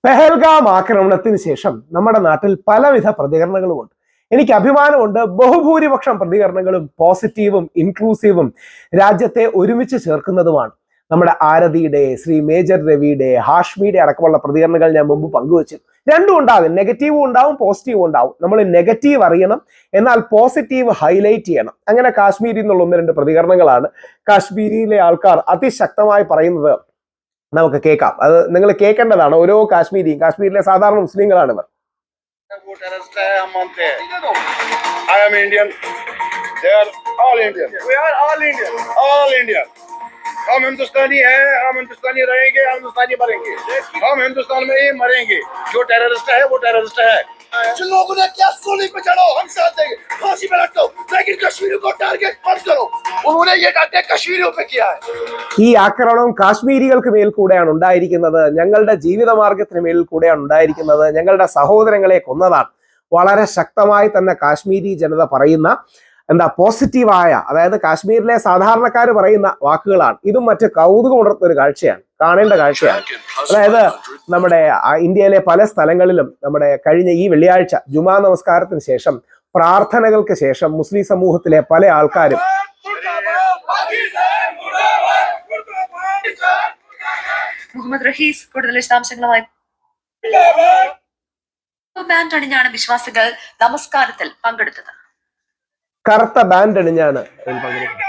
പെഹൽഗാം ആക്രമണത്തിന് ശേഷം നമ്മുടെ നാട്ടിൽ പലവിധ പ്രതികരണങ്ങളുമുണ്ട്. എനിക്ക് അഭിമാനമുണ്ട്, ബഹുഭൂരിപക്ഷം പ്രതികരണങ്ങളും പോസിറ്റീവും ഇൻക്ലൂസീവും രാജ്യത്തെ ഒരുമിച്ച് ചേർക്കുന്നതുമാണ്. നമ്മുടെ ആരതിയുടെ, ശ്രീ മേജർ രവിയുടെ, ഹാഷ്മിയുടെ അടക്കമുള്ള പ്രതികരണങ്ങൾ ഞാൻ മുമ്പ് പങ്കുവച്ചു. രണ്ടും ഉണ്ടാകും, നെഗറ്റീവും ഉണ്ടാവും പോസിറ്റീവും ഉണ്ടാവും. നമ്മൾ നെഗറ്റീവ് അറിയണം, എന്നാൽ പോസിറ്റീവ് ഹൈലൈറ്റ് ചെയ്യണം. അങ്ങനെ കാശ്മീരിൽ നിന്നുള്ള ഒന്ന് രണ്ട് പ്രതികരണങ്ങളാണ് കാശ്മീരിയിലെ ആൾക്കാർ അതിശക്തമായി പറയുന്നത്. നമുക്ക് കേൾക്കാം. അത് നിങ്ങൾ കേൾക്കേണ്ടതാണ്. ഓരോ കാശ്മീരിലെ സാധാരണ മുസ്ലിങ്ങളാണ് ഇവർ. हम हिंदुस्तानी हैं, हम हिंदुस्तानी रहेंगे, हम हिंदुस्तानी मरेंगे, हम हिंदुस्तान में ही मरेंगे। जो टेररिस्ट है वो टेररिस्ट है। जिन लोगों ने क्या सोली पे चढ़ो हम साथ देंगे, फांसी पे लटको, लेकिन कश्मीरियों को टारगेट मत करो। उन्होंने ये अटैक कश्मीरियों पे किया है. ഈ ആക്രമണം കാശ്മീരികൾക്ക് മേൽ കൂടെയാണ് ഉണ്ടായിരിക്കുന്നത്. ഞങ്ങളുടെ ജീവിതമാർഗത്തിന് മേൽ കൂടെയാണ് ഉണ്ടായിരിക്കുന്നത്. ഞങ്ങളുടെ സഹോദരങ്ങളെ കൊന്നതാണ്. വളരെ ശക്തമായി തന്നെ കാശ്മീരി ജനത പറയുന്ന പോസിറ്റീവായ, അതായത് കാശ്മീരിലെ സാധാരണക്കാർ പറയുന്ന വാക്കുകളാണ്. ഇതും മറ്റ് കൗതുകം ഉണർത്തുന്ന ഒരു കാഴ്ചയാണ്, കാണേണ്ട കാഴ്ചയാണ്. അതായത് നമ്മുടെ ഇന്ത്യയിലെ പല സ്ഥലങ്ങളിലും നമ്മുടെ കഴിഞ്ഞ ഈ വെള്ളിയാഴ്ച ജുമാ നമസ്കാരത്തിന് ശേഷം, പ്രാർത്ഥനകൾക്ക് ശേഷം മുസ്ലിം സമൂഹത്തിലെ പല ആൾക്കാരും മുഹമ്മദ് റഹീസ് കൂടുതൽ വിശദാംശങ്ങളുമായി ബാൻഡ് അണിഞ്ഞാണ് വിശ്വാസികൾ നമസ്കാരത്തിൽ പങ്കെടുത്തത്. കറുത്ത ബാൻഡ് അണിഞ്ഞാണ് പങ്കെടുത്തത്.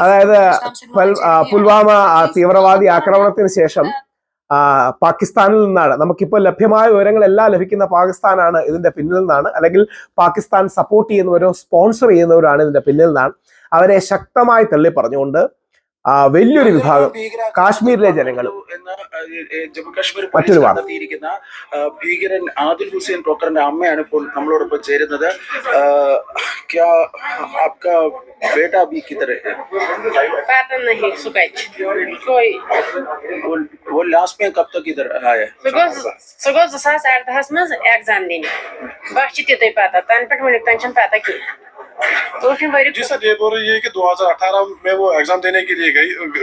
അതായത് പുൽവാമ തീവ്രവാദി ആക്രമണത്തിന് ശേഷം പാകിസ്ഥാനിൽ നിന്നാണ്, നമുക്കിപ്പോൾ ലഭ്യമായ വിവരങ്ങളെല്ലാം ലഭിക്കുന്ന പാകിസ്ഥാനാണ് ഇതിന്റെ പിന്നിൽ നിന്നാണ്, അല്ലെങ്കിൽ പാകിസ്ഥാൻ സപ്പോർട്ട് ചെയ്യുന്നവരോ സ്പോൺസർ ചെയ്യുന്നവരാണ് ഇതിന്റെ പിന്നിൽ നിന്നാണ്. അവരെ ശക്തമായി തള്ളി പറഞ്ഞുകൊണ്ട് വലിയൊരു വിഭാഗം കാശ്മീരിലെ ജനങ്ങളും ജമ്മു കാശ്മീർ പോലീസ് നടത്തിയിരിക്കുന്ന ഭീകരൻ ആദിൽ ഹുസൈൻ ടോക്കറിന്റെ അമ്മയാണ് ഇപ്പോൾ നമ്മളോടൊപ്പം ചേരുന്നത്. क्या आपका बेटा भी किधर है? पता नहीं सुकाई कोई वो लास्ट में कब तक इधर आया? सुगो 2018 में एग्जाम देने बस ते पता तन पे मुझे टेंशन पता की जी सर, ये बोल रही है कि 2018 में वो एग्जाम देने के लिए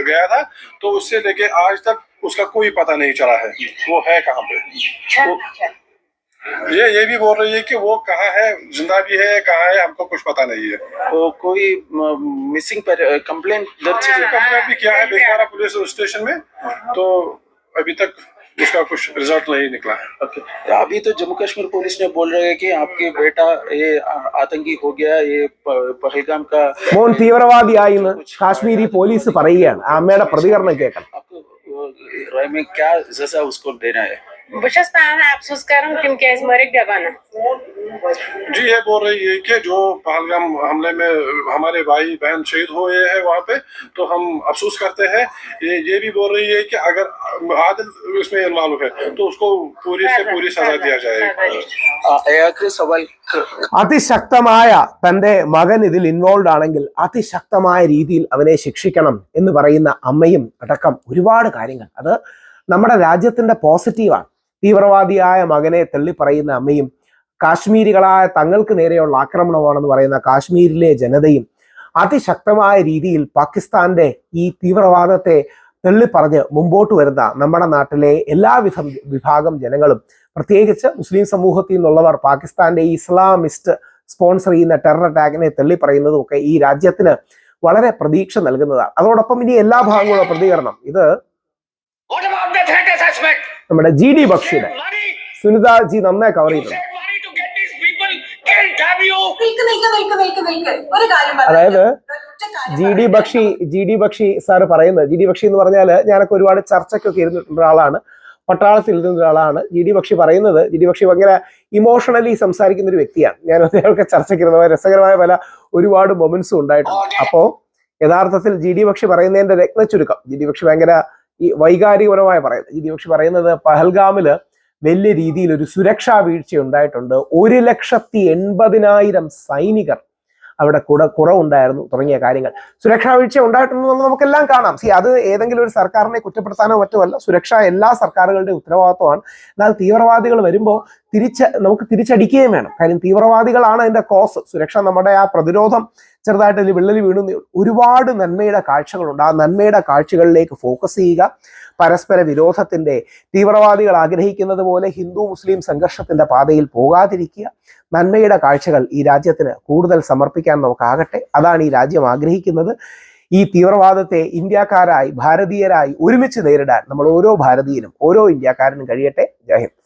गया था, तो उससे लेके आज तक उसका कोई पता नहीं चला है वो है कहाँ पे। ये भी बोल रही है कि वो कहाँ है, जिंदा भी है कहाँ है हमको कुछ पता नहीं है। वो कोई मिसिंग पर कंप्लेंट भी किया है बेकारा पुलिस स्टेशन में, तो अभी तक उसका कुछ रिजल्ट नहीं निकला है। ओके, अभी तो जम्मू कश्मीर पुलिस ने बोल रहे हैं कि आपके बेटा ये आतंकी हो गया, ये पहलगाम का മോൻ തീവ്രവാദിയായിന്ന് കാശ്മീരി പോലീസ് പറയുകയാണ്. ആ അമ്മയുടെ പ്രതികരണം കേൾക്കണം. आपको राय में क्या सजा उसको देना है? बशस पाना अफसोस करूं तुम कैसे मरे जगाना। जी ये बोल रही है कि जो पहलगाम हमले में हमारे भाई बहन शहीद हुए हैं वहाँ पे, तो हम अफसोस करते हैं। ये भी बोल रही है कि अगर आदिल इसमें इन्वॉल्व है तो उसको पूरी से पूरी सजा दिया जाएगा। आखिरी सवाल, അതിശക്തമായ തന്റെ മകൻ ഇതിൽ ഇൻവോൾവ് ആണെങ്കിൽ അതിശക്തമായ രീതിയിൽ അവനെ ശിക്ഷിക്കണം എന്ന് പറയുന്ന അമ്മയും അടക്കം ഒരുപാട് കാര്യങ്ങൾ. അത് നമ്മുടെ രാജ്യത്തിന്റെ പോസിറ്റീവാണ്. തീവ്രവാദിയായ മകനെ തള്ളിപ്പറയുന്ന അമ്മയും, കാശ്മീരികളായ തങ്ങൾക്ക് നേരെയുള്ള ആക്രമണമാണെന്ന് പറയുന്ന കാശ്മീരിലെ ജനതയും അതിശക്തമായ രീതിയിൽ പാകിസ്ഥാന്റെ ഈ തീവ്രവാദത്തെ തള്ളിപ്പറഞ്ഞ് മുമ്പോട്ട് വരുന്ന നമ്മുടെ നാട്ടിലെ എല്ലാവിധ വിഭാഗം ജനങ്ങളും, പ്രത്യേകിച്ച് മുസ്ലിം സമൂഹത്തിൽ നിന്നുള്ളവർ പാകിസ്ഥാന്റെ ഇസ്ലാമിസ്റ്റ് സ്പോൺസർ ചെയ്യുന്ന ടെറർ അറ്റാക്കിനെ തള്ളിപ്പറയുന്നതും ഒക്കെ ഈ രാജ്യത്തിന് വളരെ പ്രതീക്ഷ നൽകുന്നതാണ്. അതോടൊപ്പം ഇനി എല്ലാ ഭാഗങ്ങളുള്ള പ്രതികരണം ഇത് നമ്മുടെ GD ബക്ഷിയുടെ സുനിത ജി നന്നായി കവർ ചെയ്തിട്ടുണ്ട്. അതായത് GD ബക്ഷി സാറ് പറയുന്നത്, GD ബക്ഷി എന്ന് പറഞ്ഞാൽ ഞാനൊക്കെ ഒരുപാട് ചർച്ചയ്ക്കൊക്കെ ഇരുന്നിട്ടുള്ള ഒരാളാണ്, പട്ടാളത്തിൽ ഇരുന്ന ഒരാളാണ്. GD ബക്ഷി പറയുന്നത്, GD ബക്ഷി ഭയങ്കര ഇമോഷണലി സംസാരിക്കുന്ന ഒരു വ്യക്തിയാണ്. ഞാൻ അദ്ദേഹമൊക്കെ ചർച്ചയ്ക്കിരുന്ന രസകരമായ ഒരുപാട് മൊമെന്റ്സും ഉണ്ടായിട്ടുണ്ട്. അപ്പോ യഥാർത്ഥത്തിൽ GD ബക്ഷി പറയുന്നതിന്റെ രത്ന ചുരുക്കം, GD ബക്ഷി ഭയങ്കര ഈ വൈകാരികപരമായി പറയുന്നത്, GD ബക്ഷി പറയുന്നത് പഹൽഗാമില് വലിയ രീതിയിൽ ഒരു സുരക്ഷാ വീഴ്ച ഉണ്ടായിട്ടുണ്ട്. 1,80,80,000 സൈനികർ അവിടെ കുറവുണ്ടായിരുന്നു തുടങ്ങിയ കാര്യങ്ങൾ. സുരക്ഷാ വീഴ്ച ഉണ്ടായിട്ടുണ്ടെന്ന് നമുക്കെല്ലാം കാണാം. അത് ഏതെങ്കിലും ഒരു സർക്കാരിനെ കുറ്റപ്പെടുത്താനോ മറ്റുമല്ല. സുരക്ഷ എല്ലാ സർക്കാരുകളുടെയും ഉത്തരവാദിത്വമാണ്. എന്നാൽ തീവ്രവാദികൾ വരുമ്പോൾ നമുക്ക് തിരിച്ചടിക്കുകയും വേണം. കാര്യം തീവ്രവാദികളാണ് അതിന്റെ കോസ്. സുരക്ഷ നമ്മുടെ ആ പ്രതിരോധം ചെറുതായിട്ട് വിള്ളൽ വീണു. ഒരുപാട് നന്മയുടെ കാഴ്ചകളുണ്ട്. ആ നന്മയുടെ കാഴ്ചകളിലേക്ക് ഫോക്കസ് ചെയ്യുക. പരസ്പര വിരോധത്തിന്റെ, തീവ്രവാദികൾ ആഗ്രഹിക്കുന്നത് പോലെ ഹിന്ദു മുസ്ലിം സംഘർഷത്തിന്റെ പാതയിൽ പോകാതിരിക്കുക. നന്മയുടെ കാഴ്ചകൾ ഈ രാജ്യത്തിന് കൂടുതൽ സമർപ്പിക്കാൻ നമുക്കാകട്ടെ. അതാണ് ഈ രാജ്യം ആഗ്രഹിക്കുന്നത്. ഈ തീവ്രവാദത്തെ ഇന്ത്യക്കാരായി, ഭാരതീയരായി ഒരുമിച്ച് നേരിടാൻ നമ്മൾ ഓരോ ഭാരതീയനും, ഓരോ ഇന്ത്യക്കാരനും കഴിയട്ടെ. ജയ് ഹിന്ദ്.